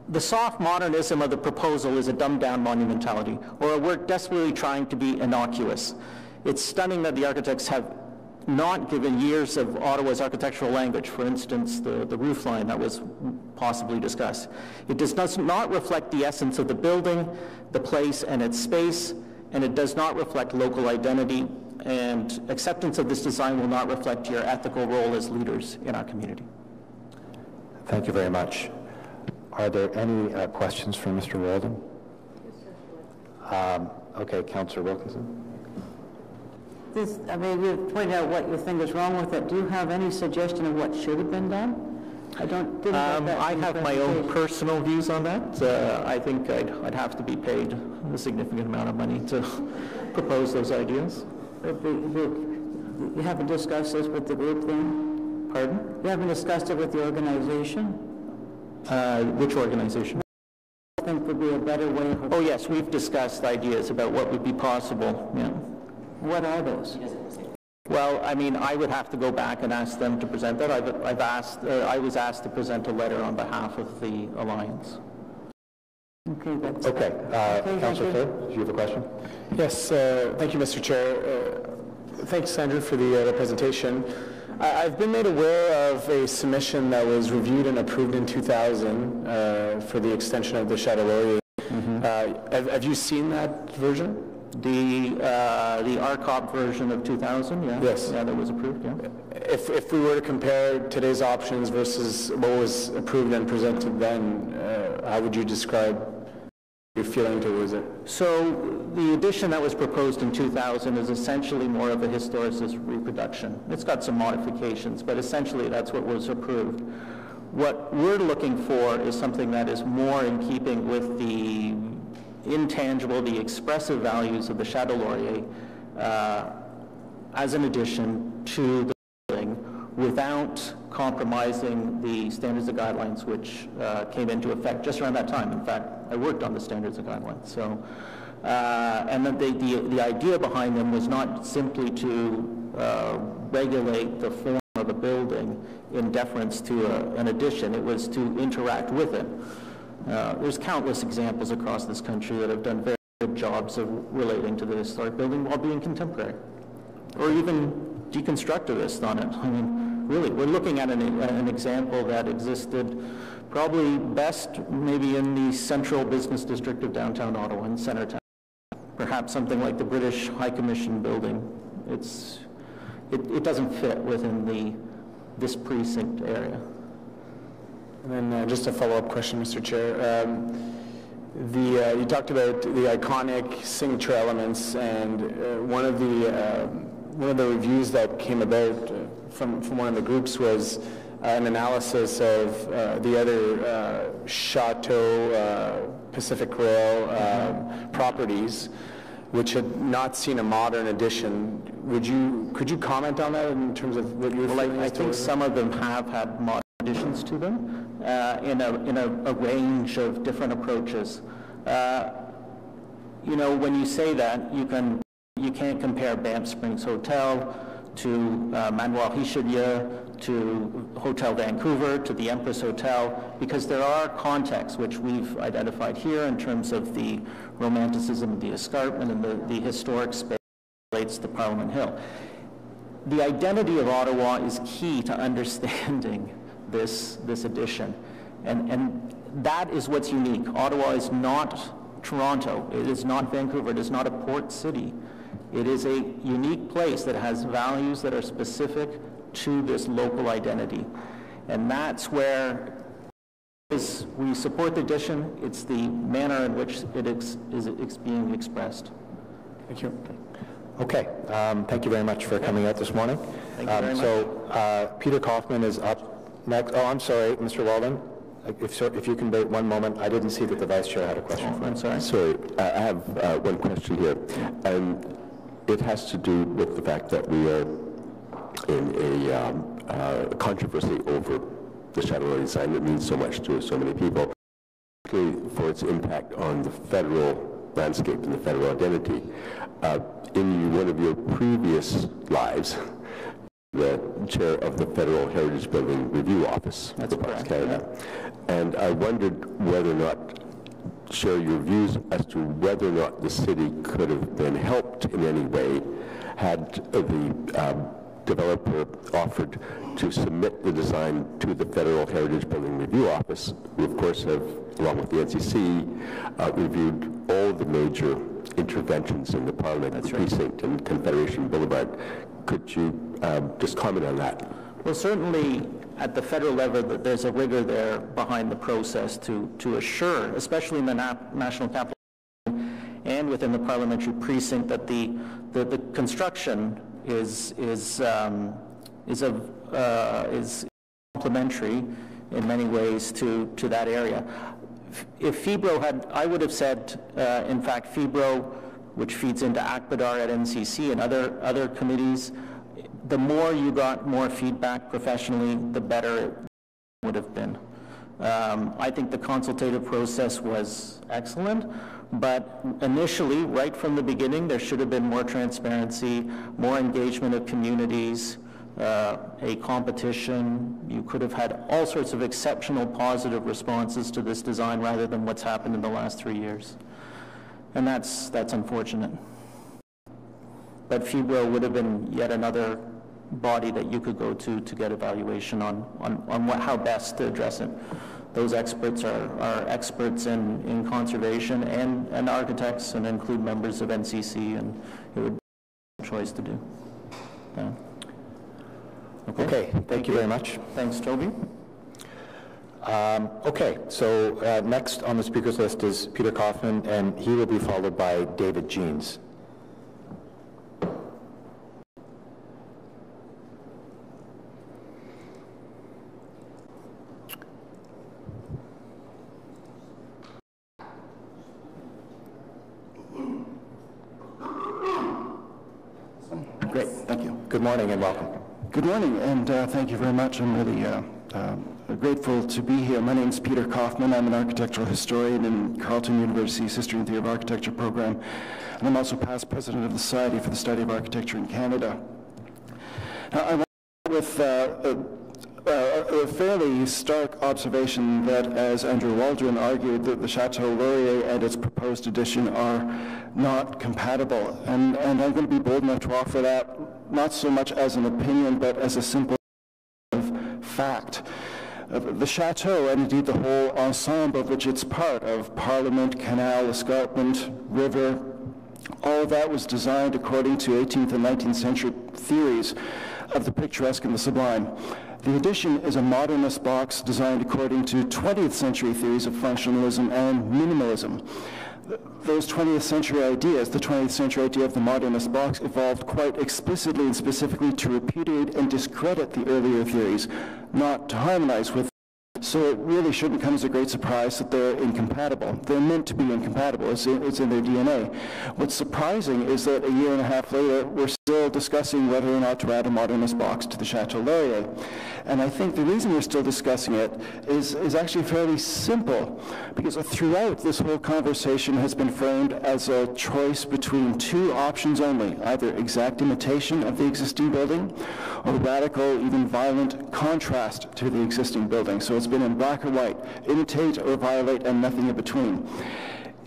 The soft modernism of the proposal is a dumbed-down monumentality, or a work desperately trying to be innocuous. It's stunning that the architects have not given years of Ottawa's architectural language, for instance, the roof line that was possibly discussed. It does not reflect the essence of the building, the place, and its space, and it does not reflect local identity, and acceptance of this design will not reflect your ethical role as leaders in our community. Thank you very much. Are there any questions for Mr. Walden? Okay, Councillor Wilkinson. I mean, you pointed out what you think is wrong with it. Do you have any suggestion of what should have been done? I didn't get that. I have my own personal views on that. I think I'd have to be paid a significant amount of money to propose those ideas. You haven't discussed this with the group then? Pardon? You haven't discussed it with the organization? Which organization? I think would be a better way. Oh yes, we've discussed ideas about what would be possible. Yeah. What are those? Well, I mean, I would have to go back and ask them to present that. I was asked to present a letter on behalf of the Alliance. Okay, that's okay. Councillor Fair, do you have a question? Yes, thank you, Mr. Chair. Thanks, Andrew, for the presentation. I've been made aware of a submission that was reviewed and approved in 2000 for the extension of the Chateau Laurier. Have you seen that version? The RCOP version of 2000, yeah. Yes. Yeah, that was approved, yeah. If we were to compare today's options versus what was approved and presented then, how would you describe your feeling towards it? So the addition that was proposed in 2000 is essentially more of a historicist reproduction. It's got some modifications, but essentially that's what was approved. What we're looking for is something that is more in keeping with the intangible, the expressive values of the Chateau Laurier as an addition to the building without compromising the standards and guidelines which came into effect just around that time. In fact, I worked on the standards and guidelines. So, and then the idea behind them was not simply to regulate the form of the building in deference to an addition. It was to interact with it. There's countless examples across this country that have done very good jobs of relating to the historic building while being contemporary, or even deconstructivist on it. I mean, really, we're looking at an example that existed probably best maybe in the central business district of downtown Ottawa, in Centretown. Perhaps something like the British High Commission building. It doesn't fit within this precinct area. And then just a follow-up question, Mr. Chair. You talked about the iconic signature elements, and one of the reviews that came about from one of the groups was an analysis of the other Chateau Pacific Rail properties, which had not seen a modern addition. Could you comment on that in terms of what you're feeling? I think some of them have had modern additions to them in a range of different approaches. You know, when you say that, you can't compare Banff Springs Hotel to Manoir Richelieu, to Hotel Vancouver, to the Empress Hotel, because there are contexts which we've identified here in terms of the romanticism of the escarpment and the historic space that relates to Parliament Hill. The identity of Ottawa is key to understanding this addition, and that is what's unique. Ottawa is not Toronto, it is not Vancouver, it is not a port city. It is a unique place that has values that are specific to this local identity, and that's where we support the addition. It's the manner in which it's being expressed. Thank you. Okay, thank you very much for coming out this morning. Thank you very much. So Peter Kaufman is up next. Oh, I'm sorry, Mr. Walden. If you can wait one moment, I didn't see that the Vice Chair had a question. I'm sorry. Sorry, I have one question here, and it has to do with the fact that we are in a controversy over the Chateau Laurier design that means so much to so many people, particularly for its impact on the federal landscape and the federal identity. In one of your previous lives, the chair of the Federal Heritage Building Review Office. That's correct. Canada. And I wondered whether or not, share your views as to whether or not the city could have been helped in any way had the developer offered to submit the design to the Federal Heritage Building Review Office, who of course have, along with the NCC, reviewed all the major interventions in the Parliament precinct and Confederation Boulevard. Could you just comment on that? Well, certainly at the federal level, there's a rigor there behind the process to assure, especially in the National Capital and within the parliamentary precinct, that the construction is complementary in many ways to that area. If FIBRO had, I would have said, in fact, FIBRO, which feeds into ACPADAR at NCC and other committees, the more you got more feedback professionally, the better it would have been. I think the consultative process was excellent, but initially, right from the beginning, there should have been more transparency, more engagement of communities, a competition. You could have had all sorts of exceptional positive responses to this design rather than what's happened in the last 3 years. And that's unfortunate. But FIBRO would have been yet another body that you could go to get evaluation on how best to address it. Those experts are experts in conservation and architects, and include members of NCC, and it would be a choice to do. Yeah. Okay, thank you very much. Thanks, Toby. Okay, so next on the speakers list is Peter Kaufman, and he will be followed by David Jeans. Great, thank you. Good morning and welcome. Good morning, and thank you very much. I'm really grateful to be here. My name is Peter Kaufman. I'm an architectural historian in Carleton University's History and Theory of Architecture program, and I'm also past president of the Society for the Study of Architecture in Canada. Now, I want to start with a fairly stark observation that, as Andrew Waldron argued, that the Chateau Laurier and its proposed addition are not compatible. And I'm going to be bold enough to offer that not so much as an opinion, but as a simple fact. The chateau, and indeed the whole ensemble of which it's part of, Parliament, Canal, Escarpment, River, all of that was designed according to 18th and 19th century theories of the picturesque and the sublime. The addition is a modernist box designed according to 20th century theories of functionalism and minimalism. Those 20th century ideas, the 20th century idea of the modernist box, evolved quite explicitly and specifically to repudiate and discredit the earlier theories, not to harmonize with. So it really shouldn't come as a great surprise that they're incompatible. They're meant to be incompatible. It's in their DNA. What's surprising is that a year and a half later, we're still discussing whether or not to add a modernist box to the Chateau Laurier. And I think the reason we're still discussing it is actually fairly simple, because throughout this whole conversation has been framed as a choice between two options only, either exact imitation of the existing building or radical, even violent contrast to the existing building. So it's been in black or white, imitate or violate, and nothing in between.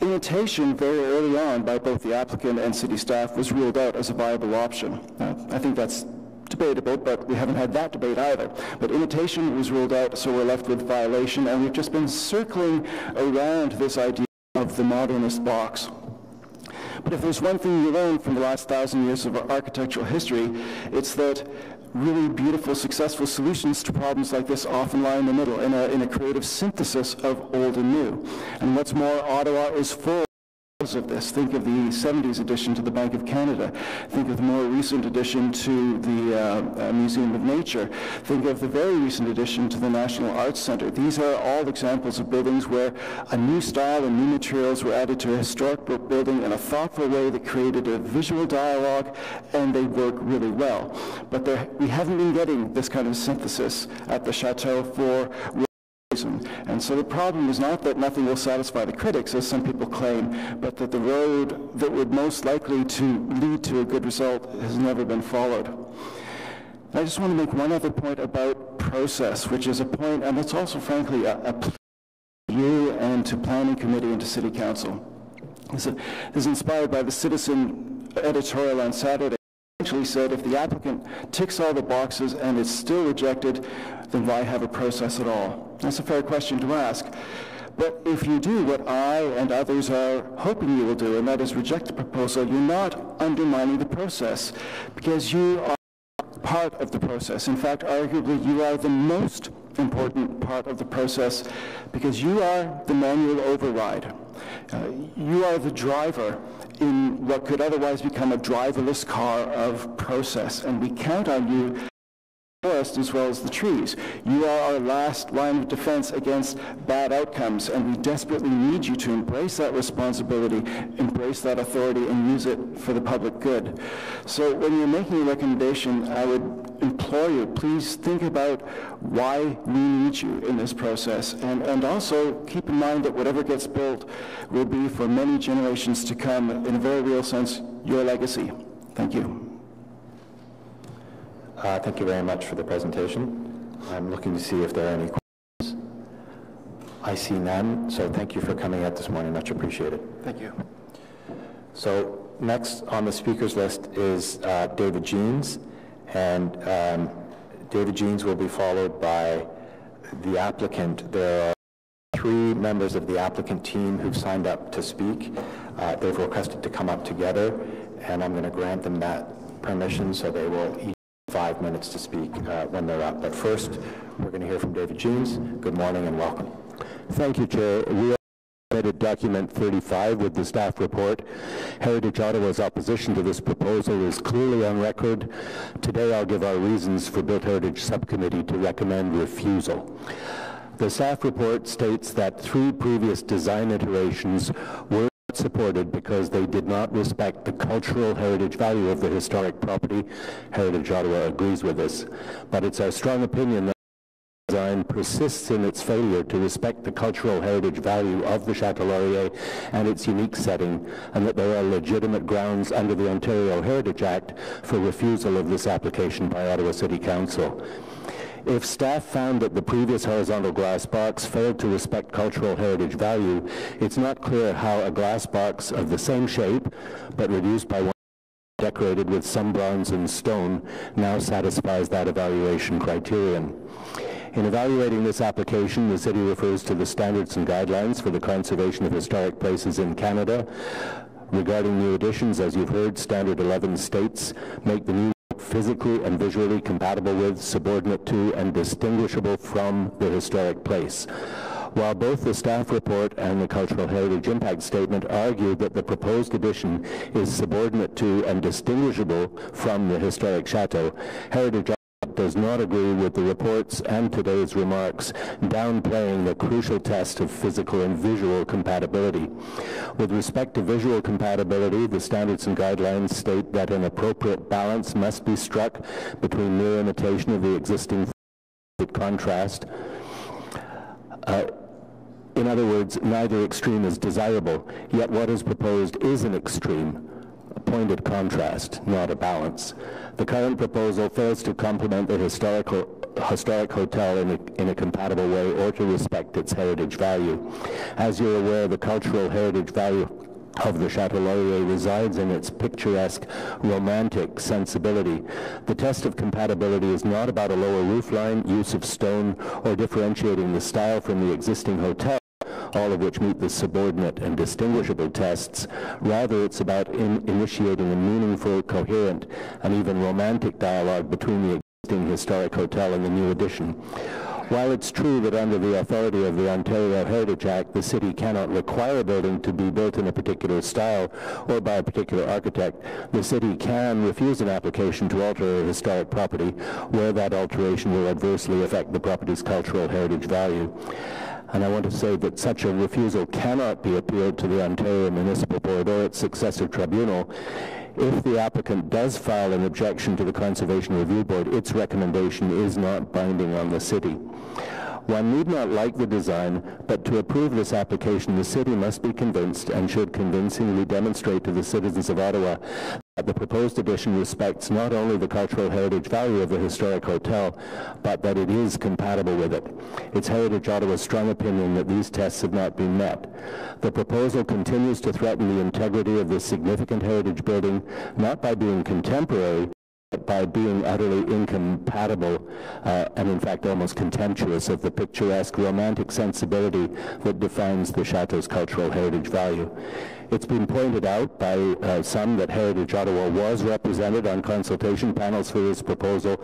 Imitation very early on by both the applicant and city staff was ruled out as a viable option. I think that's debatable, but we haven't had that debate either. But imitation was ruled out, so we're left with violation, and we've just been circling around this idea of the modernist box. But if there's one thing you learn from the last 1,000 years of architectural history, it's that really beautiful, successful solutions to problems like this often lie in the middle, in a creative synthesis of old and new. And what's more, Ottawa is full of this. Think of the 70s addition to the Bank of Canada. Think of the more recent addition to the Museum of Nature. Think of the very recent addition to the National Arts Centre. These are all examples of buildings where a new style and new materials were added to a historic building in a thoughtful way that created a visual dialogue, and they work really well. But we haven't been getting this kind of synthesis at the Chateau for and so the problem is not that nothing will satisfy the critics, as some people claim, but that the road that would most likely to lead to a good result has never been followed. I just want to make one other point about process, which is a point, and it's also, frankly, a plea to you and to Planning Committee and to City Council. This is inspired by the Citizen editorial on Saturday. Essentially said, if the applicant ticks all the boxes and it's still rejected, then why have a process at all? That's a fair question to ask. But if you do what I and others are hoping you will do, and that is reject the proposal, you're not undermining the process, because you are part of the process. In fact, arguably, you are the most important part of the process, because you are the manual override. You are the driver in what could otherwise become a driverless car of process, and we count on you, the forest as well as the trees. You are our last line of defense against bad outcomes, and we desperately need you to embrace that responsibility, embrace that authority, and use it for the public good. So when you're making a recommendation, I would implore you, please think about why we need you in this process, and also keep in mind that whatever gets built will be for many generations to come, in a very real sense, your legacy. Thank you. Thank you very much for the presentation. I'm looking to see if there are any questions. I see none, so thank you for coming out this morning. Much appreciated. Thank you. So next on the speakers list is David Jeans, and David Jeans will be followed by the applicant. There are 3 members of the applicant team who've signed up to speak. They've requested to come up together, and I'm going to grant them that permission, so they will each 5 minutes to speak when they're up. But first, we're going to hear from David Jeans. Good morning and welcome. Thank you, Chair. We submitted document 35 with the staff report. Heritage Ottawa's opposition to this proposal is clearly on record. Today I'll give our reasons for Built Heritage Subcommittee to recommend refusal. The staff report states that 3 previous design iterations were supported because they did not respect the cultural heritage value of the historic property. Heritage Ottawa agrees with this, but it's our strong opinion that design persists in its failure to respect the cultural heritage value of the Château Laurier and its unique setting, and that there are legitimate grounds under the Ontario Heritage Act for refusal of this application by Ottawa City Council. If staff found that the previous horizontal glass box failed to respect cultural heritage value, it's not clear how a glass box of the same shape, but reduced by 1 decorated with some bronze and stone, now satisfies that evaluation criterion. In evaluating this application, the City refers to the standards and guidelines for the conservation of historic places in Canada. Regarding new additions, as you've heard, Standard 11 states make the new physically and visually compatible with, subordinate to, and distinguishable from the historic place. While both the staff report and the Cultural Heritage Impact Statement argue that the proposed addition is subordinate to and distinguishable from the historic chateau, Heritage does not agree with the reports and today's remarks, downplaying the crucial test of physical and visual compatibility. With respect to visual compatibility, the standards and guidelines state that an appropriate balance must be struck between near imitation of the existing contrast. In other words, neither extreme is desirable, yet what is proposed is an extreme, a pointed contrast, not a balance. The current proposal fails to complement the historic hotel in a compatible way or to respect its heritage value. As you're aware, the cultural heritage value of the Château Laurier resides in its picturesque, romantic sensibility. The test of compatibility is not about a lower roofline, use of stone, or differentiating the style from the existing hotel, all of which meet the subordinate and distinguishable tests. Rather, it's about initiating a meaningful, coherent, and even romantic dialogue between the existing historic hotel and the new addition. While it's true that under the authority of the Ontario Heritage Act, the city cannot require a building to be built in a particular style or by a particular architect, the city can refuse an application to alter a historic property where that alteration will adversely affect the property's cultural heritage value. And I want to say that such a refusal cannot be appealed to the Ontario Municipal Board or its successor tribunal. If the applicant does file an objection to the Conservation Review Board, its recommendation is not binding on the city. One need not like the design, but to approve this application, the city must be convinced and should convincingly demonstrate to the citizens of Ottawa The proposed addition respects not only the cultural heritage value of the historic hotel, but that it is compatible with it. It's Heritage Ottawa's strong opinion that these tests have not been met. The proposal continues to threaten the integrity of this significant heritage building, not by being contemporary, but by being utterly incompatible and in fact almost contemptuous of the picturesque romantic sensibility that defines the Chateau's cultural heritage value. It's been pointed out by some that Heritage Ottawa was represented on consultation panels for this proposal.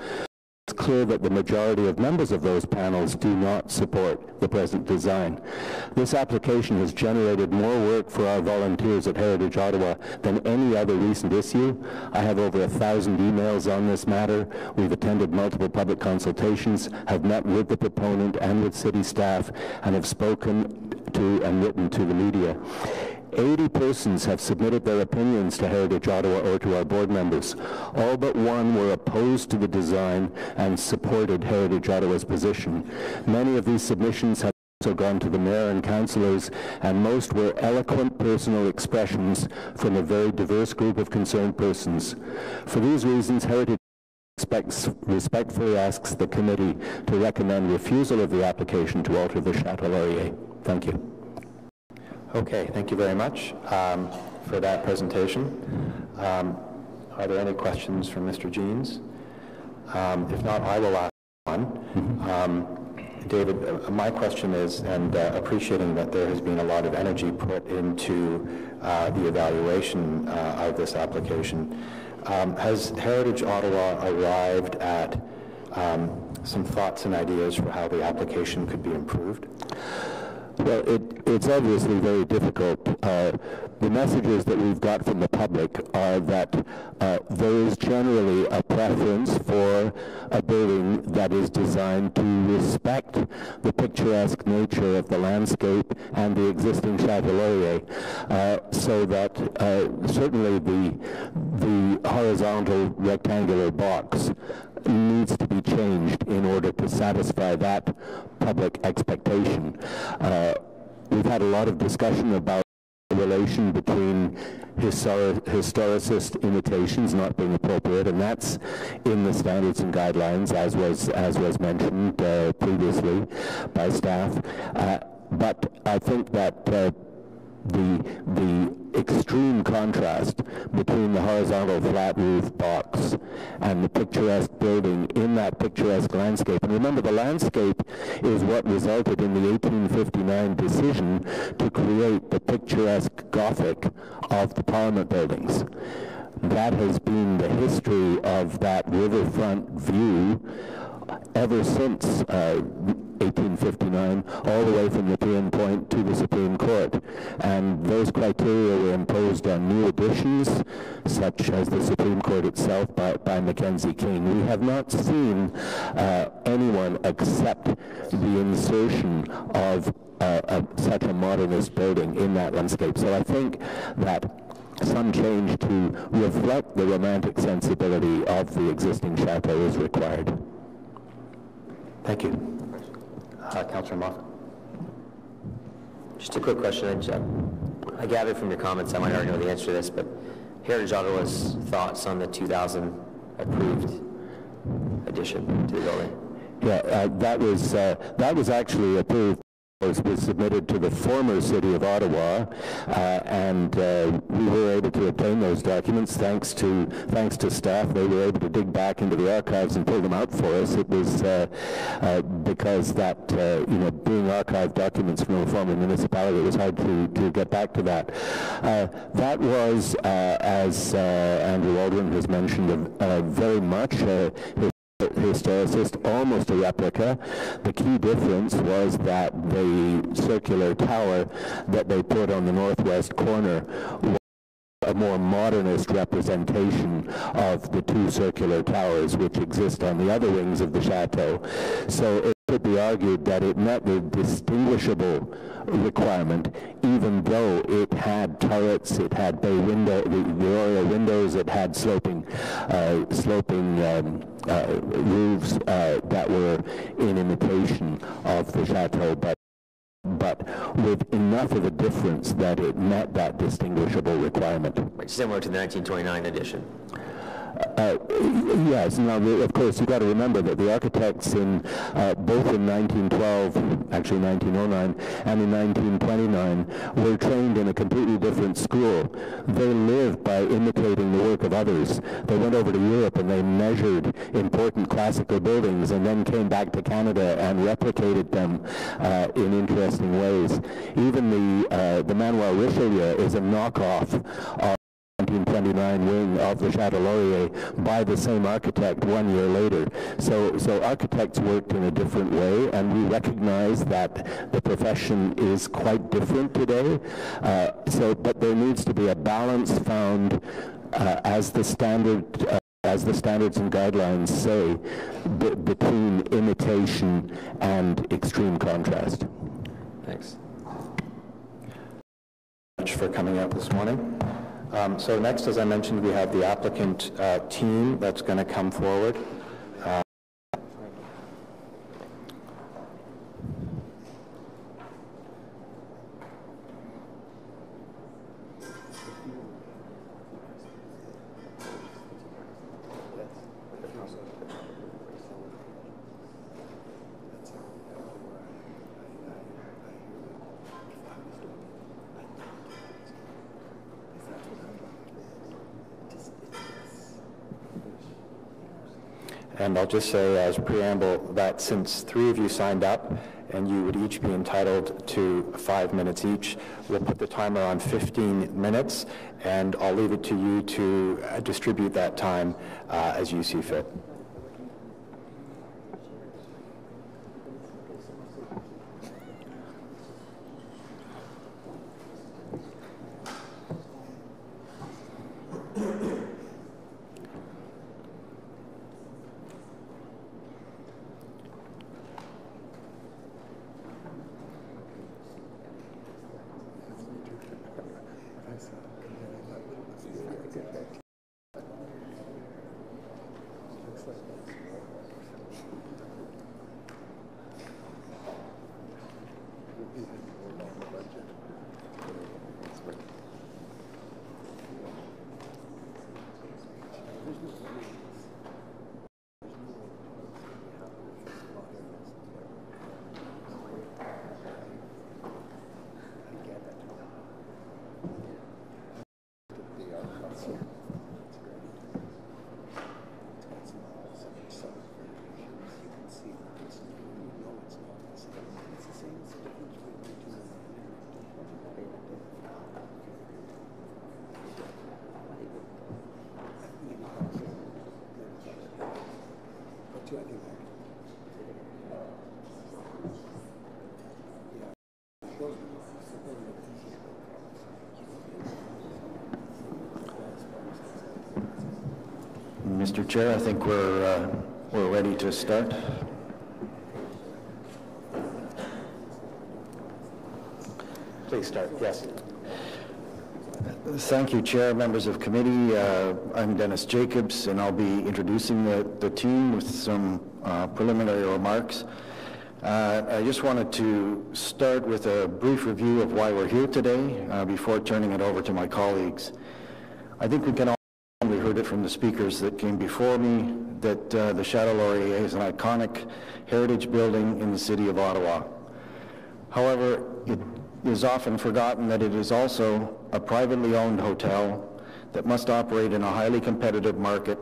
It's clear that the majority of members of those panels do not support the present design. This application has generated more work for our volunteers at Heritage Ottawa than any other recent issue. I have over 1,000 emails on this matter. We've attended multiple public consultations, have met with the proponent and with city staff, and have spoken to and written to the media. 80 persons have submitted their opinions to Heritage Ottawa or to our board members. All but one were opposed to the design and supported Heritage Ottawa's position. Many of these submissions have also gone to the mayor and councillors, and most were eloquent personal expressions from a very diverse group of concerned persons. For these reasons, Heritage respectfully asks the committee to recommend refusal of the application to alter the Chateau Laurier. Thank you. Okay, thank you very much for that presentation. Are there any questions from Mr. Jeans? If not, I will ask one. David, my question is, and appreciating that there has been a lot of energy put into the evaluation of this application, has Heritage Ottawa arrived at some thoughts and ideas for how the application could be improved? Well, it's obviously very difficult. The messages that we've got from the public are that there is generally a preference for a building that is designed to respect the picturesque nature of the landscape and the existing Chateau Laurier, so that certainly the horizontal rectangular box needs to be changed in order to satisfy that public expectation. We've had a lot of discussion about the relation between historicist imitations not being appropriate, and that's in the standards and guidelines, as was mentioned previously by staff. But I think that the extreme contrast between the horizontal flat roof box and the picturesque building in that picturesque landscape. And remember, the landscape is what resulted in the 1859 decision to create the picturesque Gothic of the Parliament buildings. That has been the history of that riverfront view ever since 1859, all the way from Nepean Point to the Supreme Court. And those criteria were imposed on new additions, such as the Supreme Court itself by Mackenzie King. We have not seen anyone accept the insertion of such a modernist building in that landscape. So I think that some change to reflect the romantic sensibility of the existing chateau is required. Thank you. Councillor Moffat. Just a quick question. I gathered from your comments, I might already know the answer to this, but Heritage Ottawa's thoughts on the 2000 approved addition to the building? Yeah, that was actually approved. Was submitted to the former city of Ottawa, and we were able to obtain those documents thanks to staff. They were able to dig back into the archives and pull them out for us. It was because that being archived documents from a former municipality, it was hard to get back to that. That was, as Andrew Waldron has mentioned, very much historicist, almost a replica. The key difference was that the circular tower that they put on the northwest corner was a more modernist representation of the two circular towers which exist on the other wings of the chateau. So it could be argued that it met the distinguishable requirement, even though it had turrets, it had bay window, the oriel windows, it had sloping roofs that were in imitation of the chateau, but but with enough of a difference that it met that distinguishable requirement. Right, similar to the 1929 edition. Yes, now of course you've got to remember that the architects in both in 1912, actually 1909, and in 1929 were trained in a completely different school. They lived by imitating the work of others. They went over to Europe and they measured important classical buildings and then came back to Canada and replicated them in interesting ways. Even the Manoir Richelieu is a knockoff of 1929 wing of the Chateau Laurier by the same architect 1 year later. So architects worked in a different way, and we recognize that the profession is quite different today. But there needs to be a balance found as the standards and guidelines say, between imitation and extreme contrast. Thanks. Much for coming out this morning. So next, as I mentioned, we have the applicant team that's going to come forward. And I'll just say as preamble that since 3 of you signed up and you would each be entitled to 5 minutes each, we'll put the timer on 15 minutes and I'll leave it to you to distribute that time as you see fit. Mr. Chair, I think we're ready to start. Please start. Yes. Thank you, Chair, members of committee. I'm Dennis Jacobs, and I'll be introducing the team with some preliminary remarks. I just wanted to start with a brief review of why we're here today before turning it over to my colleagues. I think we can all heard it from the speakers that came before me that the Chateau Laurier is an iconic heritage building in the city of Ottawa. However, it is often forgotten that it is also a privately owned hotel that must operate in a highly competitive market.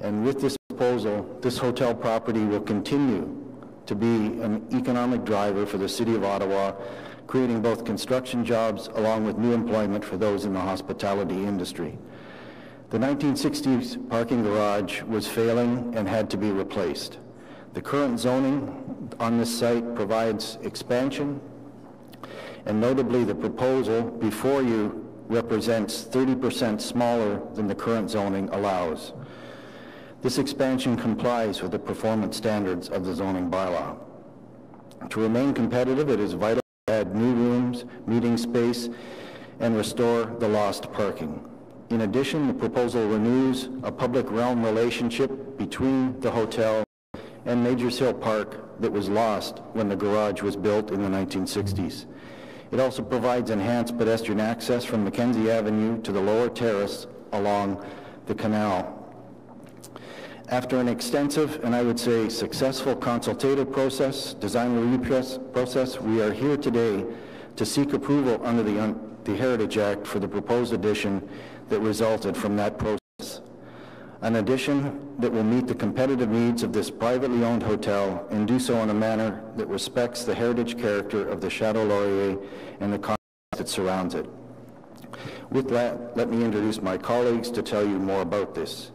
And with this proposal, this hotel property will continue to be an economic driver for the city of Ottawa, creating both construction jobs along with new employment for those in the hospitality industry. The 1960s parking garage was failing and had to be replaced. The current zoning on this site provides expansion, and notably the proposal before you represents 30% smaller than the current zoning allows. This expansion complies with the performance standards of the zoning bylaw. To remain competitive, it is vital to add new rooms, meeting space, and restore the lost parking. In addition, the proposal renews a public realm relationship between the hotel and Majors Hill Park that was lost when the garage was built in the 1960s. It also provides enhanced pedestrian access from Mackenzie Avenue to the lower terrace along the canal. After an extensive, and I would say successful consultative process, design review process, we are here today to seek approval under the Heritage Act for the proposed addition that resulted from that process. An addition that will meet the competitive needs of this privately owned hotel and do so in a manner that respects the heritage character of the Chateau Laurier and the context that surrounds it. With that, let me introduce my colleagues to tell you more about this.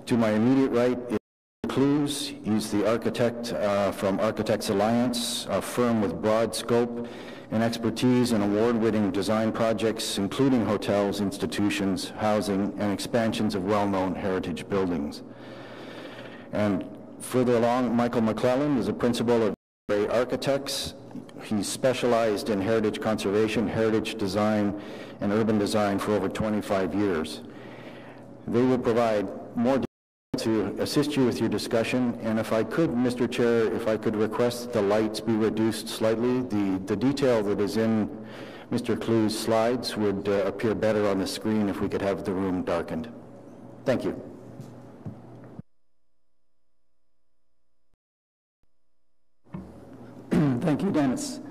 To my immediate right is Clues. He's the architect from Architects Alliance, a firm with broad scope and expertise in award-winning design projects, including hotels, institutions, housing, and expansions of well-known heritage buildings. And further along, Michael McClellan is a principal of Ray Architects. He's specialized in heritage conservation, heritage design, and urban design for over 25 years. They will provide more detail to assist you with your discussion, and if I could, Mr. Chair, if I could request the lights be reduced slightly. The detail that is in Mr. Clue's slides would appear better on the screen if we could have the room darkened. Thank you. Thank you, Dennis.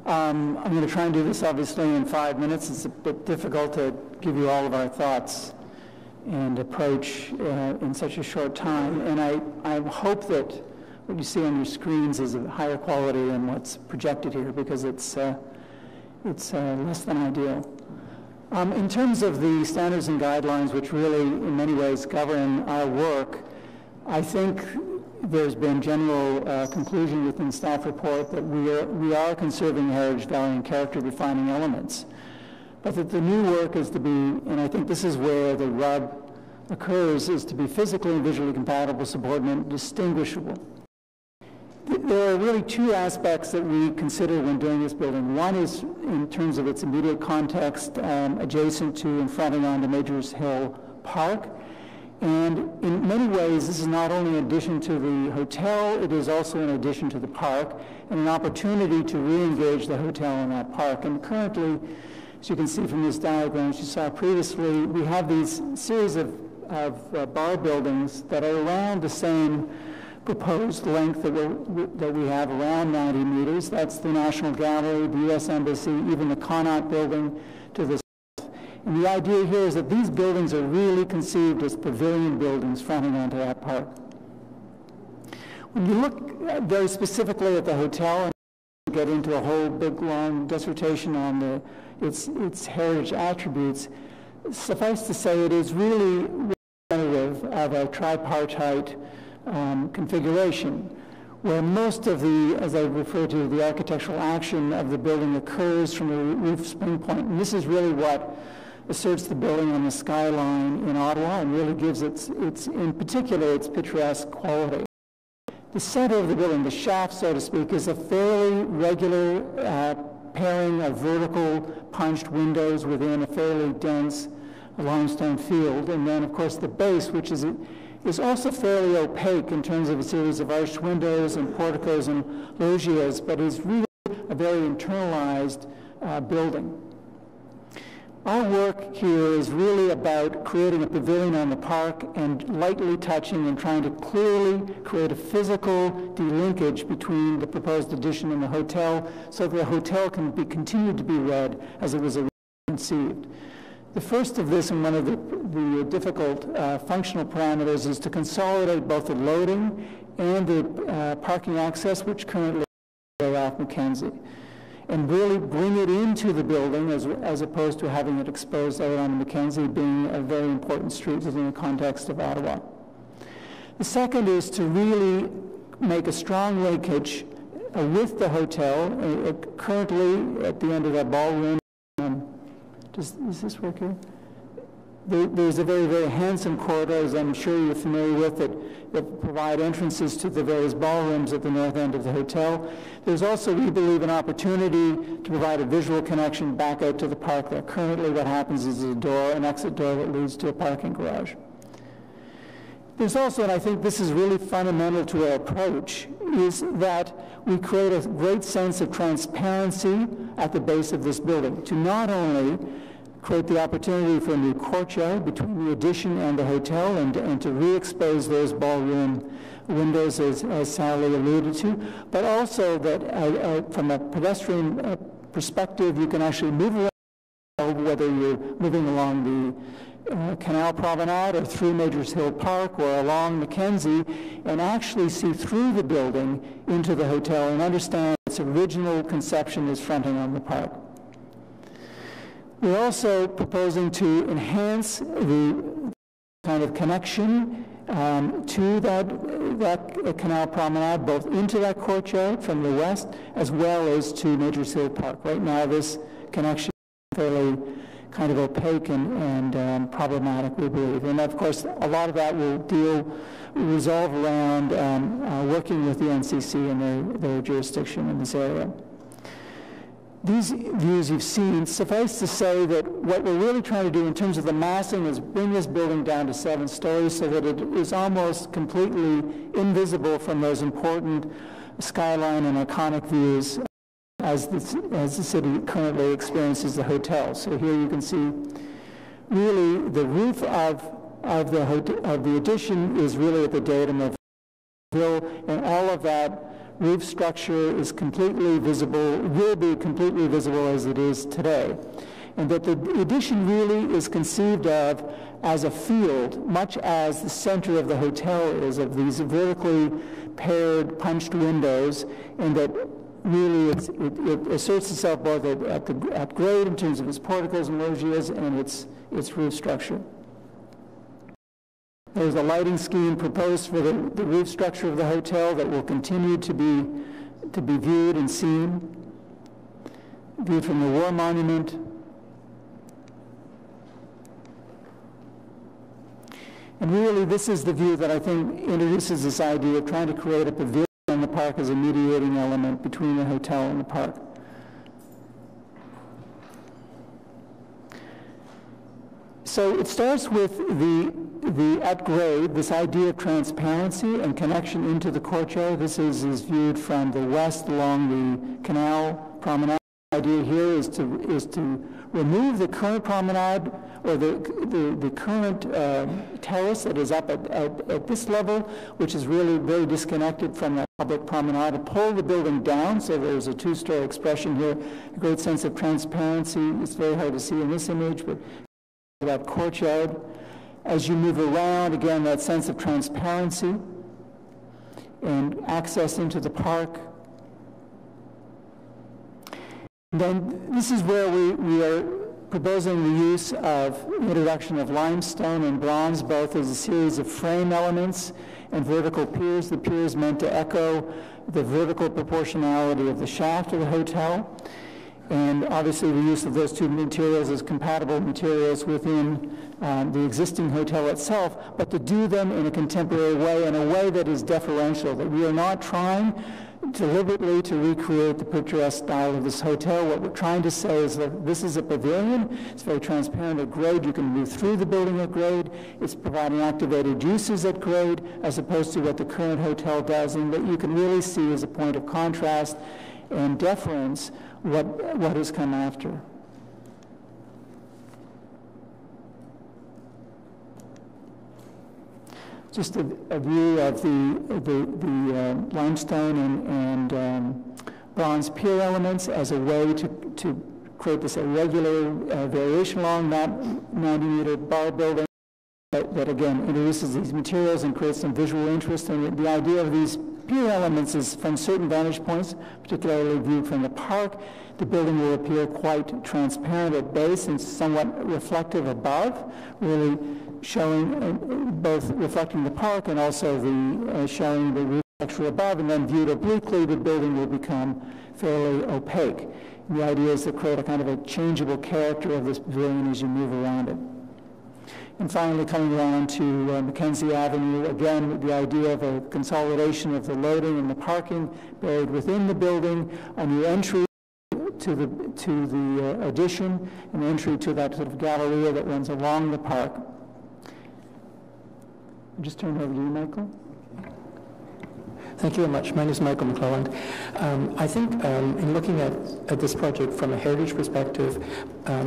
I'm going to try and do this obviously in 5 minutes. It's a bit difficult to give you all of our thoughts and approach in such a short time. And I hope that what you see on your screens is of higher quality than what's projected here, because it's less than ideal. In terms of the standards and guidelines, which really in many ways govern our work, I think there's been general conclusion within staff report that we are conserving heritage value and character defining elements, but that the new work is to be, and I think this is where the rub occurs, is to be physically and visually compatible, subordinate, distinguishable. There are really two aspects that we consider when doing this building. One is in terms of its immediate context, adjacent to and fronting onto Majors Hill Park. And in many ways, this is not only an addition to the hotel, it is also an addition to the park, and an opportunity to re-engage the hotel in that park. And currently, as you can see from this diagram, as you saw previously, we have these series of bar buildings that are around the same proposed length that we have, around 90 meters. That's the National Gallery, the U.S. Embassy, even the Connaught Building to the south. And the idea here is that these buildings are really conceived as pavilion buildings fronting onto that park. When you look very specifically at the hotel, and get into a whole big long dissertation on its heritage attributes, suffice to say it is really representative of a tripartite configuration, where most of the, as I refer to, the architectural action of the building occurs from the roof spring point. And this is really what asserts the building on the skyline in Ottawa and really gives its in particular, its picturesque quality. The center of the building, the shaft, so to speak, is a fairly regular pairing of vertical punched windows within a fairly dense limestone field. And then, of course, the base, which is also fairly opaque in terms of a series of arched windows and porticos and loggias, but is really a very internalized building. Our work here is really about creating a pavilion on the park and lightly touching and trying to clearly create a physical delinkage between the proposed addition and the hotel, so that the hotel can be continued to be read as it was originally conceived. The first of this, and one of the difficult functional parameters, is to consolidate both the loading and the parking access, which currently is off Mackenzie, and really bring it into the building as opposed to having it exposed out on Mackenzie, being a very important street within the context of Ottawa. The second is to really make a strong linkage with the hotel. Currently, at the end of that ballroom, does this work here? There's a very, very handsome corridor, as I'm sure you're familiar with, that provide entrances to the various ballrooms at the north end of the hotel. There's also, we believe, an opportunity to provide a visual connection back out to the park there. Currently, what happens is an exit door that leads to a parking garage. There's also, and I think this is really fundamental to our approach, is that we create a great sense of transparency at the base of this building to not only create the opportunity for a new courtyard between the addition and the hotel and to re-expose those ballroom windows as Sally alluded to, but also that from a pedestrian perspective, you can actually move around, whether you're moving along the Canal Promenade or through Majors Hill Park or along Mackenzie, and actually see through the building into the hotel and understand its original conception is fronting on the park. We're also proposing to enhance the kind of connection to that Canal Promenade, both into that courtyard from the west as well as to Majors Hill Park. Right now, this connection is fairly kind of opaque and problematic, we believe. And of course, a lot of that will resolve around working with the NCC and their jurisdiction in this area. These views you've seen, suffice to say that what we're really trying to do in terms of the massing is bring this building down to 7 stories so that it is almost completely invisible from those important skyline and iconic views as the city currently experiences the hotel. So here you can see really the roof of the addition is really at the datum of the hill, and all of that roof structure is completely visible, will be completely visible as it is today. And that the addition really is conceived of as a field, much as the center of the hotel is, of these vertically paired punched windows, and that really it asserts itself both at grade in terms of its porticos and loggias and its roof structure. There's a lighting scheme proposed for the roof structure of the hotel that will continue to be viewed and seen, viewed from the War Monument. And really, this is the view that I think introduces this idea of trying to create a pavilion in the park as a mediating element between the hotel and the park. So it starts with the at grade, this idea of transparency and connection into the courtyard. This is viewed from the west along the Canal Promenade. The idea here is to remove the current promenade or the current terrace that is up at this level, which is really very disconnected from that public promenade, and pull the building down so there's a 2-story expression here, a great sense of transparency. It's very hard to see in this image, but that courtyard. As you move around, again, that sense of transparency and access into the park. And then this is where we are proposing the use of introduction of limestone and bronze, both as a series of frame elements and vertical piers. The piers meant to echo the vertical proportionality of the shaft of the hotel. And obviously the use of those two materials as compatible materials within the existing hotel itself, but to do them in a contemporary way, in a way that is deferential, that we are not trying deliberately to recreate the picturesque style of this hotel. What we're trying to say is that this is a pavilion. It's very transparent at grade. You can move through the building at grade. It's providing activated uses at grade, as opposed to what the current hotel does, and that you can really see as a point of contrast and deference what has come after. Just a view of the limestone and bronze pier elements as a way to create this irregular variation along that 90-meter bar building that again introduces these materials and creates some visual interest. And the idea of these pier elements is from certain vantage points, particularly viewed from the park, the building will appear quite transparent at base and somewhat reflective above, really showing both reflecting the park and also showing the roof structure above, and then viewed obliquely, the building will become fairly opaque. And the idea is to create a kind of a changeable character of this pavilion as you move around it. And finally, coming around to Mackenzie Avenue, again, the idea of a consolidation of the loading and the parking buried within the building, a new entry to the addition, an entry to that sort of galleria that runs along the park. Just turn it over to you, Michael. Thank you very much. My name is Michael McClelland. I think in looking at this project from a heritage perspective,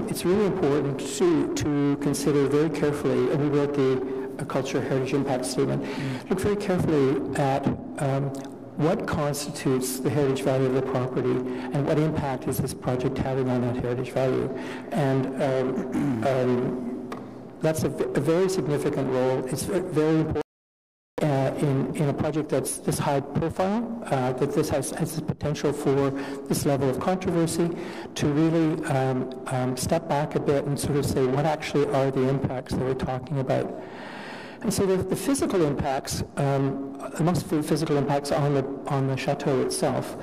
it's really important to consider very carefully, and we wrote the Cultural Heritage Impact Statement, look very carefully at what constitutes the heritage value of the property and what impact is this project having on that heritage value. And that's a very significant role. It's very important. In a project that's this high profile, that this has the potential for this level of controversy, to really step back a bit and sort of say what actually are the impacts that we're talking about. And so the physical impacts, the most physical impacts on the chateau itself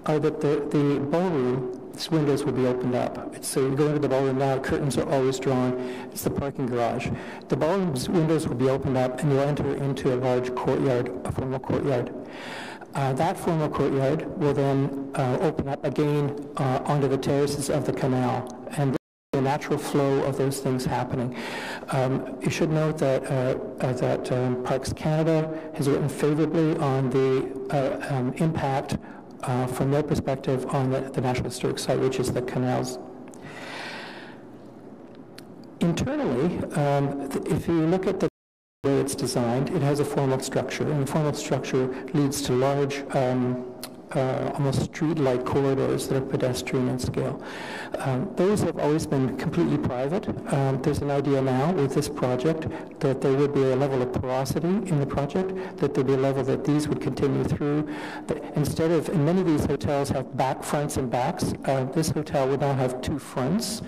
are that the ballroom, its windows will be opened up. So you go into the ballroom now, curtains are always drawn. It's the parking garage. The ballroom's windows will be opened up and you'll enter into a large courtyard, a formal courtyard. That formal courtyard will then open up again onto the terraces of the canal. And the natural flow of those things happening. You should note that Parks Canada has written favorably on the impact from their perspective on the National Historic Site, which is the canals. Internally, if you look at the way it's designed, it has a formal structure, and the formal structure leads to large almost street-like corridors that are pedestrian in scale. Those have always been completely private. There's an idea now with this project that there would be a level of porosity in the project, that there'd be a level that these would continue through. Instead of, and many of these hotels have back fronts and backs, this hotel would now have two fronts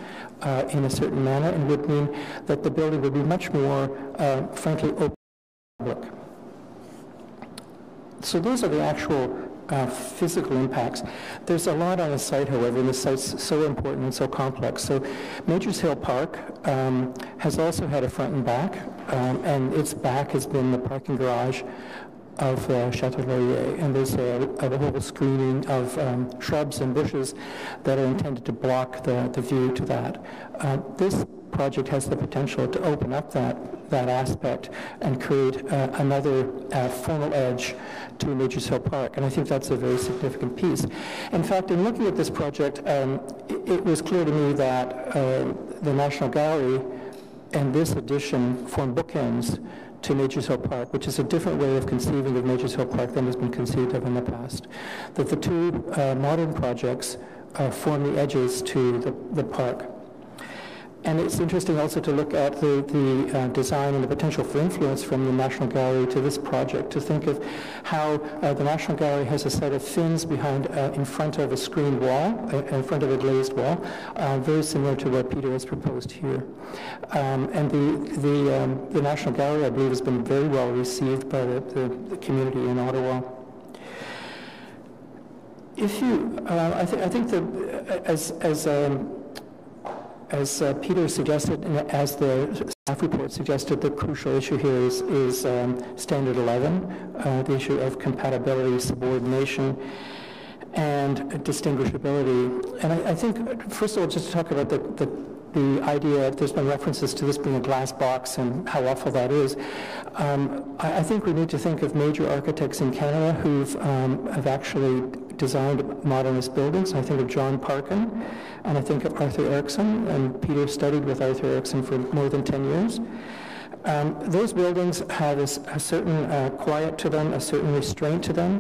in a certain manner, and would mean that the building would be much more, frankly, open to the public. So those are the actual physical impacts. There's a lot on the site, however, and the site's so important and so complex. So Majors Hill Park has also had a front and back, and its back has been the parking garage of Chateau Laurier, and there's a whole screening of shrubs and bushes that are intended to block the view to that. This project has the potential to open up that aspect and create another formal edge to Majors Hill Park, and I think that's a very significant piece. In fact, in looking at this project, it was clear to me that the National Gallery and this addition form bookends to Majors Hill Park, which is a different way of conceiving of Majors Hill Park than has been conceived of in the past. That the two modern projects form the edges to the park. And it's interesting also to look at the design and the potential for influence from the National Gallery to this project, to think of how the National Gallery has a set of fins behind, in front of a screened wall, in front of a glazed wall, very similar to what Peter has proposed here. And the National Gallery, I believe, has been very well received by the community in Ottawa. If you, I think that as Peter suggested, and as the staff report suggested, the crucial issue here is Standard 11, the issue of compatibility, subordination, and distinguishability. And I think, first of all, just to talk about the idea, there's been references to this being a glass box and how awful that is. I think we need to think of major architects in Canada who've have actually designed modernist buildings. I think of John Parkin, and I think of Arthur Erickson, and Peter studied with Arthur Erickson for more than 10 years. Those buildings have a certain quiet to them, a certain restraint to them,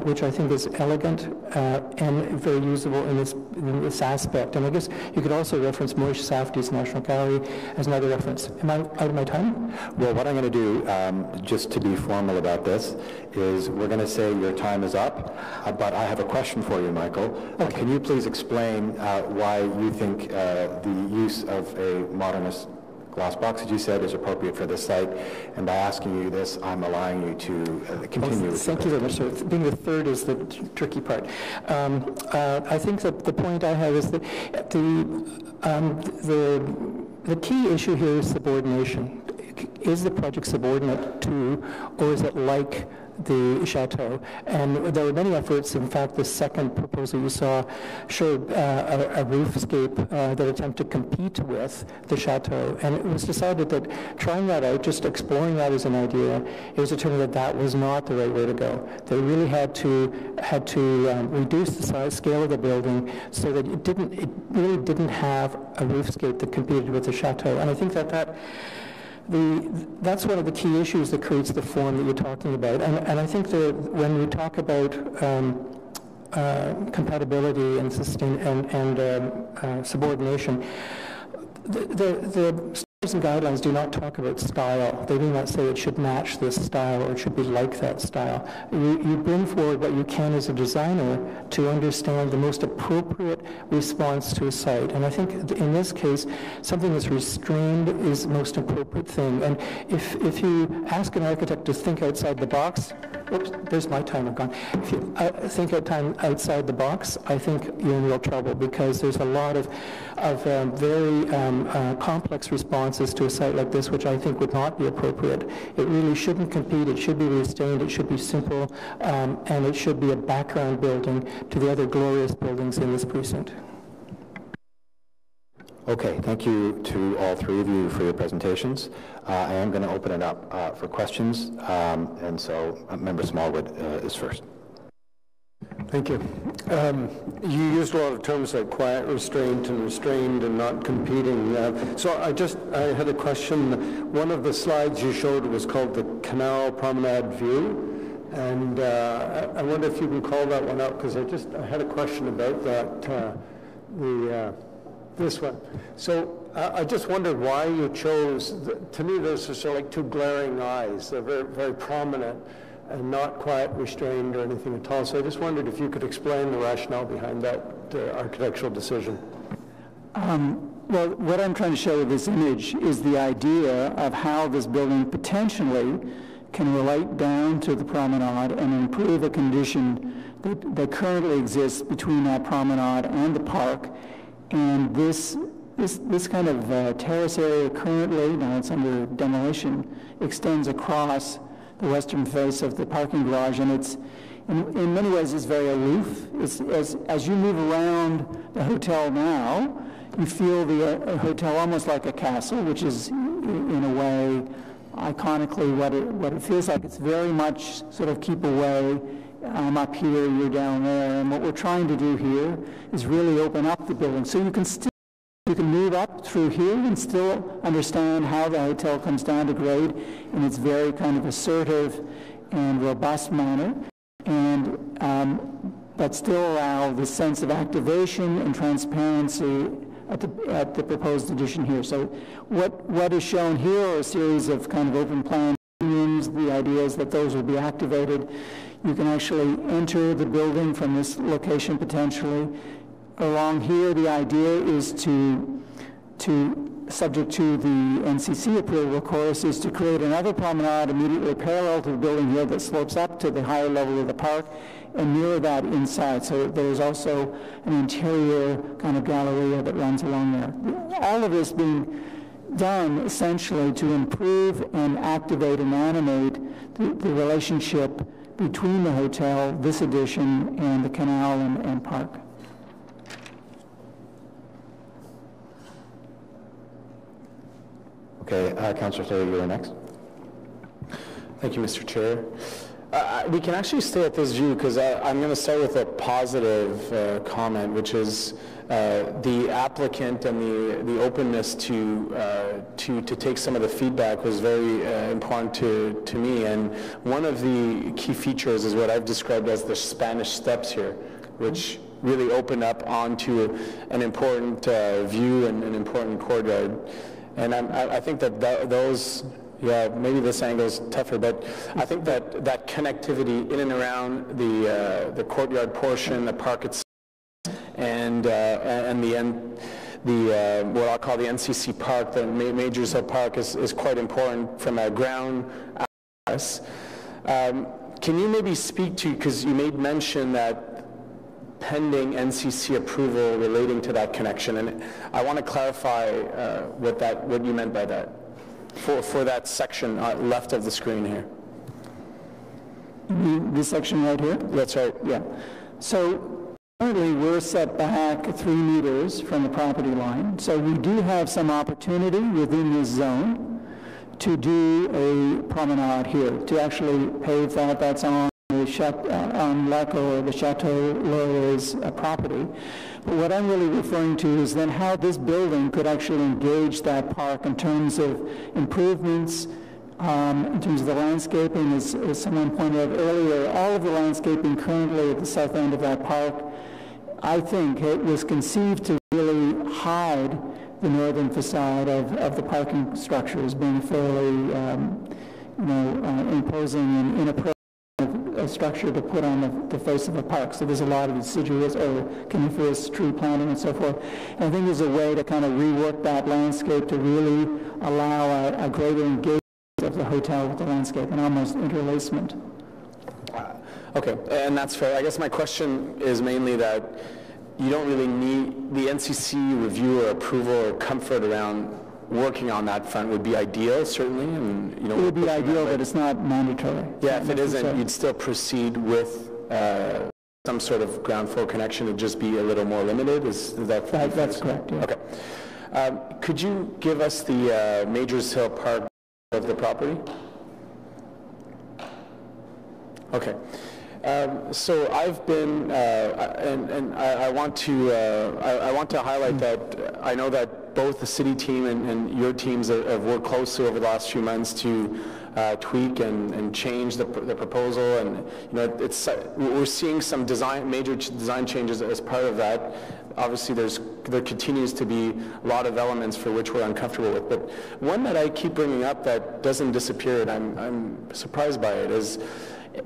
which I think is elegant and very usable in this aspect. And I guess you could also reference Moish Safdie's National Gallery as another reference. Am I out of my time? Well, what I'm going to do, just to be formal about this, is we're going to say your time is up, but I have a question for you, Michael. Okay. Can you please explain why you think the use of a modernist glass box, as you said, is appropriate for this site? And by asking you this, I'm allowing you to continue. Thank you very much, sir. Being the third is the tricky part. I think that the point I have is that the key issue here is subordination. Is the project subordinate to, or is it like the chateau. And there were many efforts. In fact, the second proposal you saw showed a roofscape that attempted to compete with the chateau. And it was decided that trying that out, just exploring that as an idea, it was determined that that was not the right way to go. They really had to reduce the size scale of the building so that it really didn't have a roofscape that competed with the chateau. And I think that's one of the key issues that creates the form that you're talking about. And I think that when we talk about compatibility and subordination, the standards and guidelines do not talk about style. They do not say it should match this style or it should be like that style. You bring forward what you can as a designer to understand the most appropriate response to a site. And I think in this case, something that's restrained is the most appropriate thing. And if you ask an architect to think outside the box, oops, there's my timer gone. If you think outside the box, I think you're in real trouble, because there's a lot of very complex responses to a site like this, which I think would not be appropriate. It really shouldn't compete. It should be restrained. It should be simple, and it should be a background building to the other glorious buildings in this precinct. Okay, thank you to all three of you for your presentations. I am going to open it up for questions, and so Member Smallwood is first. Thank you. You used a lot of terms like quiet restraint and restrained and not competing. So I had a question. One of the slides you showed was called the Canal Promenade View, and I wonder if you can call that one out, because I had a question about that. This one. So I just wondered why you chose. To me, those are sort of like two glaring eyes. They're very, very prominent, and not quite restrained or anything at all. So I just wondered if you could explain the rationale behind that architectural decision. Well, what I'm trying to show with this image is the idea of how this building potentially can relate down to the promenade and improve a condition that currently exists between that promenade and the park. And this kind of terrace area currently, now it's under demolition, extends across the western face of the parking garage, and it's in many ways it's very aloof. As you move around the hotel now, you feel the hotel almost like a castle, which is in a way iconically what it feels like. It's very much sort of keep away. I'm up here, you're down there, and what we're trying to do here is really open up the building so you can move up through here and still understand how the hotel comes down to grade in its very kind of assertive and robust manner, and but still allow the sense of activation and transparency at the proposed addition here. So what is shown here are a series of kind of open plan rooms. The idea is that those will be activated. You can actually enter the building from this location potentially. Along here, the idea is to subject to the NCC approval, of course, is to create another promenade immediately parallel to the building here that slopes up to the higher level of the park and mirror that inside. So there's also an interior kind of galleria that runs along there. All of this being done essentially to improve and activate and animate the relationship between the hotel, this addition, and the canal and park. Okay, Councillor Taylor, you're next. Thank you, Mr. Chair. We can actually stay at this view because I'm going to start with a positive comment, which is the applicant and the openness to take some of the feedback was very important to me. And one of the key features is what I've described as the Spanish steps here, which really open up onto an important view and an important courtyard. And I think that those, yeah, maybe this angle is tougher, but I think that connectivity in and around the courtyard portion, the park itself, and what I'll call the NCC Park, the Majors Hill Park, is quite important from a ground access. Can you maybe speak to, because you made mention that pending NCC approval relating to that connection, and I want to clarify what you meant by that for that section left of the screen here. This section right here? That's right. Yeah. So currently, we're set back 3 meters from the property line. So we do have some opportunity within this zone to do a promenade here, to actually pave that. That's on the on Laco or the Chateau Laurier's property. But what I'm really referring to is then how this building could actually engage that park in terms of improvements, in terms of the landscaping. As someone pointed out earlier, all of the landscaping currently at the south end of that park, I think it was conceived to really hide the northern facade of the parking structure as being fairly, imposing and inappropriate a structure to put on the face of a park. So there's a lot of deciduous or coniferous tree planting and so forth. And I think there's a way to kind of rework that landscape to really allow a greater engagement of the hotel with the landscape and almost interlacement. Okay, and that's fair. I guess my question is mainly that you don't really need the NCC review or approval or comfort around working on that front would be ideal, certainly, and it would be ideal, but it's not mandatory. Yeah, if it isn't, you'd still proceed with some sort of ground floor connection. It'd just be a little more limited. Is that that's correct? Yeah. Okay. Could you give us the Majors Hill Park of the property? Okay. So I've been, and I want to highlight that I know that both the city team and your teams have worked closely over the last few months to tweak and change the proposal, and we're seeing some major design changes as part of that. Obviously, there continues to be a lot of elements for which we're uncomfortable with, but one that I keep bringing up that doesn't disappear, and I'm surprised by it, is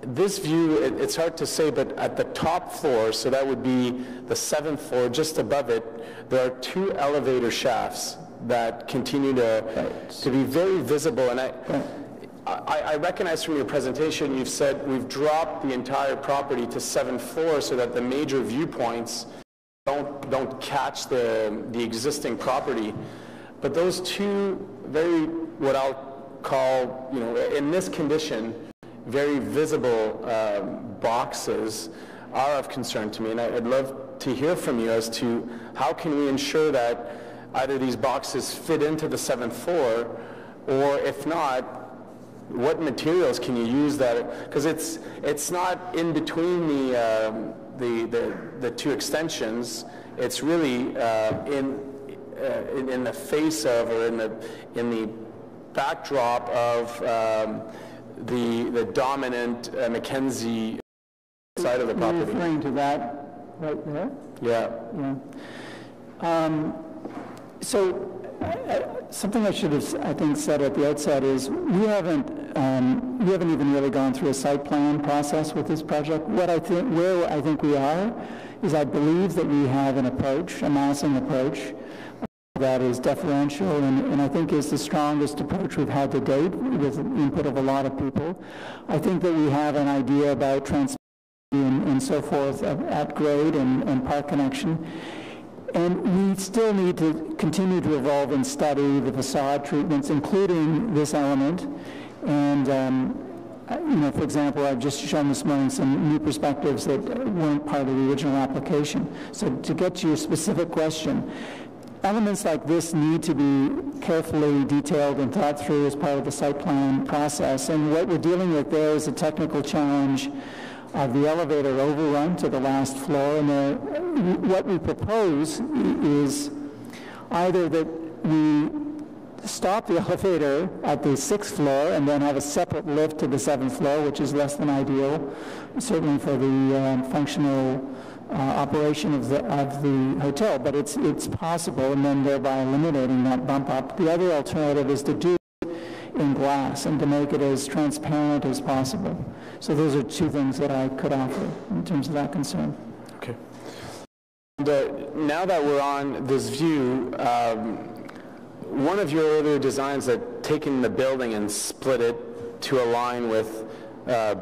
this view. It's hard to say, but at the top floor, so that would be the 7th floor, just above it, there are 2 elevator shafts that continue to be very visible. And I recognize from your presentation, you've said we've dropped the entire property to 7th floor so that the major viewpoints don't catch the existing property. But those 2 very, what I'll call, in this condition, very visible boxes are of concern to me, and I'd love to hear from you as to how can we ensure that either these boxes fit into the 7th floor, or if not, what materials can you use that, because it's not in between the 2 extensions, it's really in the face of, or in the backdrop of the dominant Mackenzie side of the property. You're referring to that right there? Yeah. So something I should have, I think, said at the outset is we haven't even really gone through a site plan process with this project. Where I think we are is I believe that we have an approach, a massing approach, that is deferential and I think is the strongest approach we've had to date with the input of a lot of people. I think that we have an idea about transparency and so forth at grade and park connection. And we still need to continue to evolve and study the facade treatments, including this element. And, for example, I've just shown this morning some new perspectives that weren't part of the original application. So to get to your specific question, elements like this need to be carefully detailed and thought through as part of the site plan process. And what we're dealing with there is a technical challenge of the elevator overrun to the last floor. And what we propose is either that we stop the elevator at the 6th floor and then have a separate lift to the 7th floor, which is less than ideal, certainly for the functional operation of the hotel, but it's possible, and then thereby eliminating that bump up. The other alternative is to do it in glass and to make it as transparent as possible. So those are 2 things that I could offer in terms of that concern. Okay. And, now that we're on this view, one of your earlier designs that taken the building and split it to align with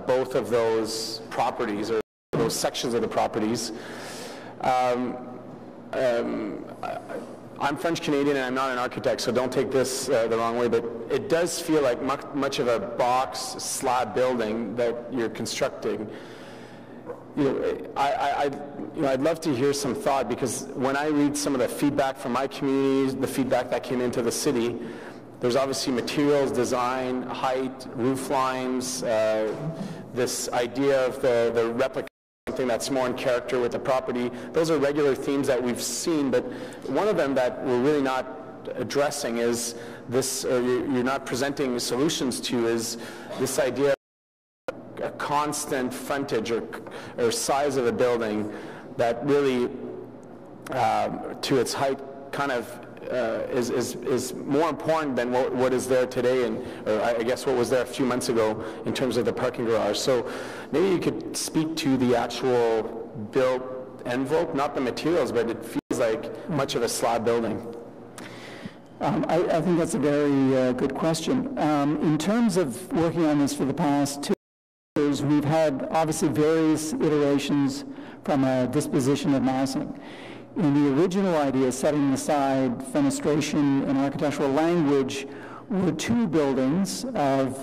both of those properties, or those sections of the properties, I'm French-Canadian and I'm not an architect, so don't take this the wrong way, but it does feel like much of a box slab building that you're constructing. I'd love to hear some thought, because when I read some of the feedback from my community, the feedback that came into the city, there's obviously materials, design, height, roof lines, this idea of the replica, something that's more in character with the property. Those are regular themes that we've seen, but one of them that we're really not addressing is this, or you're not presenting solutions to, is this idea of a constant frontage or size of a building that really, to its height, kind of is more important than what is there today, or I guess what was there a few months ago in terms of the parking garage. So maybe you could speak to the actual built envelope, not the materials, but it feels like much of a slab building. I think that's a very good question. In terms of working on this for the past 2 years, we've had obviously various iterations from a disposition of massing. In the original idea, setting aside fenestration and architectural language, were 2 buildings of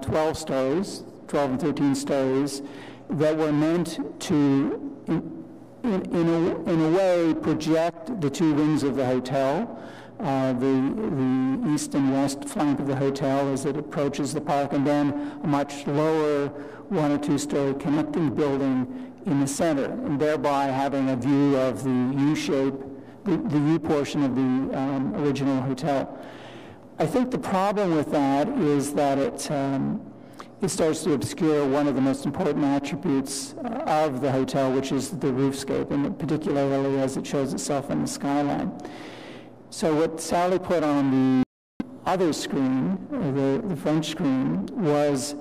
12 stories, 12 and 13 stories, that were meant to, in a way, project the 2 wings of the hotel, the east and west flank of the hotel as it approaches the park, and then a much lower 1 or 2 story connecting building in the center, and thereby having a view of the U-shape, the U portion of the original hotel. I think the problem with that is that it starts to obscure one of the most important attributes of the hotel, which is the roofscape, and particularly as it shows itself in the skyline. So what Sally put on the other screen, the French screen, was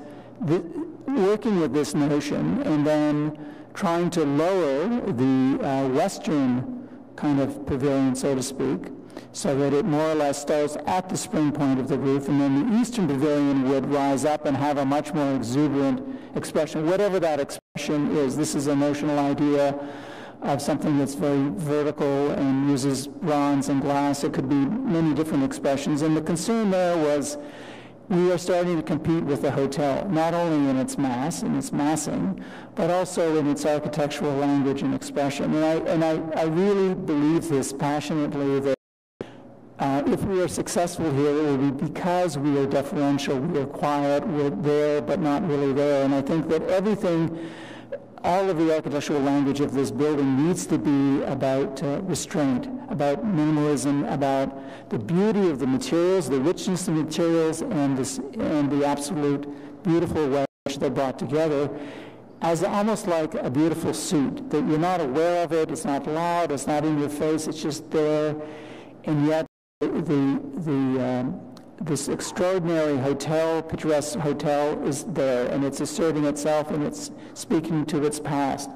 working with this notion and then trying to lower the western kind of pavilion, so to speak, so that it more or less starts at the spring point of the roof, and then the eastern pavilion would rise up and have a much more exuberant expression, whatever that expression is. This is a notional idea of something that's very vertical and uses bronze and glass. It could be many different expressions, and the concern there was we are starting to compete with the hotel, not only in its mass, in its massing, but also in its architectural language and expression. And I really believe this passionately, that if we are successful here, it will be because we are deferential, we are quiet, we're there, but not really there. And I think that all of the architectural language of this building needs to be about restraint, about minimalism, about the beauty of the materials, the richness of the materials, and the absolute beautiful way which they're brought together as almost like a beautiful suit, that you're not aware of it, it's not loud, it's not in your face, it's just there, and yet this extraordinary hotel, picturesque hotel, is there, and it's asserting itself, and it's speaking to its past.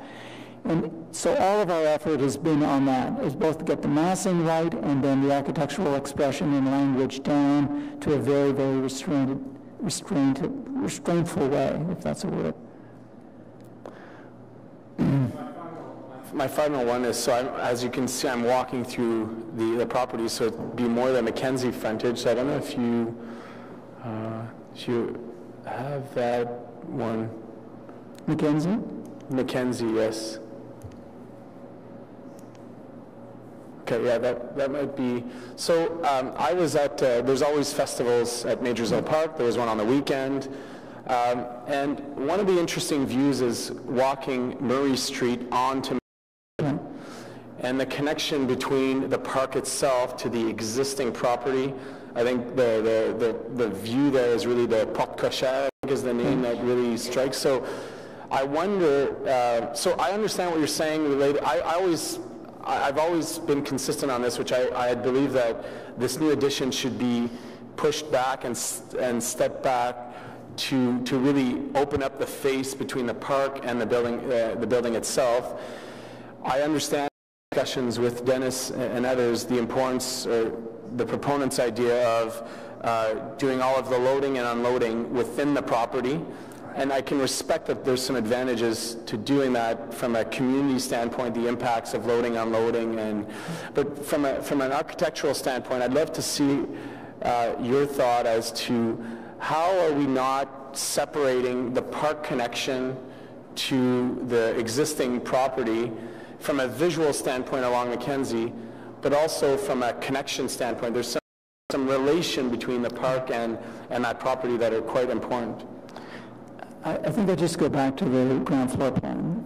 And so all of our effort has been on that, is both to get the massing right and then the architectural expression and language down to a very, very restraintful way, if that's a word. My final one is, so as you can see, I'm walking through the property, so it'd be more the Mackenzie frontage. So I don't know if you have that one. Mackenzie? Mackenzie, yes. Okay, yeah, that might be. So I was at, there's always festivals at Majorsville Park. There was one on the weekend. And one of the interesting views is walking Murray Street onto and the connection between the park itself to the existing property. I think the view there is really the Porte Cochère, I think is the name that really strikes. So I wonder, so I understand what you're saying related. I've always been consistent on this, which I believe that this new addition should be pushed back and step back to really open up the face between the park and the building itself. I understand discussions with Dennis and others, the importance, or the proponents' idea of doing all of the loading and unloading within the property. And I can respect that there's some advantages to doing that from a community standpoint, the impacts of loading, unloading, but from an architectural standpoint, I'd love to see your thought as to how are we not separating the park connection to the existing property from a visual standpoint along Mackenzie, but also from a connection standpoint. There's some relation between the park and that property that are quite important. I think I just go back to the ground floor plan